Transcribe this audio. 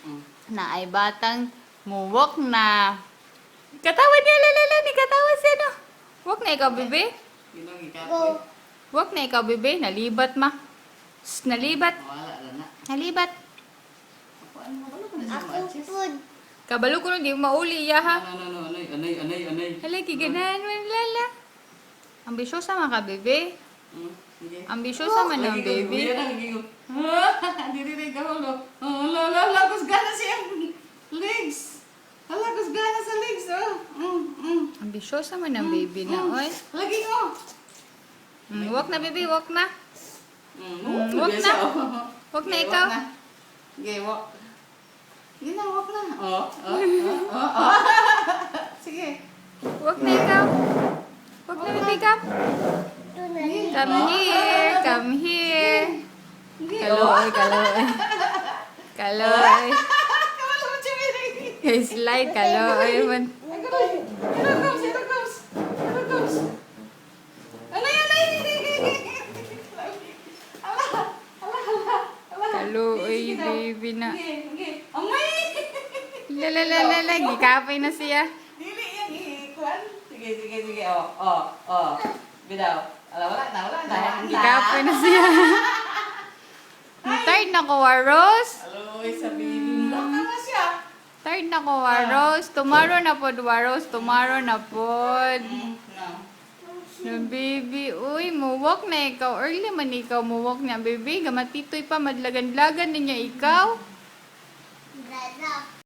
Mm. Na ay batang muwok na. Katawa niya, lalala, ni katawa siya, no? Wok na ikaw, bebe? Ginong ikapoy. Wok na ikaw, bebe? Nalibat, ma. Shh, nalibat. Wala na na. Nalibat. Ano mo ko na siya matches? Kabalo ko nun, di mo mauli, iya, ha? Ano, anay. Hala, kiganahan mo, lala. Ambisyosa man ka, bebe. Sige. Ambisyosa man ang baby. Diri rin kahulog. Hala, kusgana siyang legs. Hala, kusgana sa legs, oh. Ambisyosa man ang baby na, oy. Lagi mo. Wok na, bebe, wok na. Wag na. Wok na ikaw. Sige, wak. Sige na, wak na. Sige. Wok na ikaw. Wok na, bebe, come. Come here, come here. Kaloy, kaloy. Kaloy. Kawala mo, Chimiri. Slide, kaloy man. Ito goes. Anay. Kaloy, baby na. Okay. Amay! Lalalala, gikapay na siya. Dili yan ikuan. Sige. Oh. Bidaw. Wala na. Gikapay na siya. Tired na ko, Waros. Aloy, sa baby. Baka na siya. Tired na ko, Waros. Tomorrow na pod, Waros. Tomorrow na pod. No, baby. Uy, muwak na ikaw. Early man ikaw muwak na, baby. Gamatitoy pa, madlagan-lagan na niya ikaw.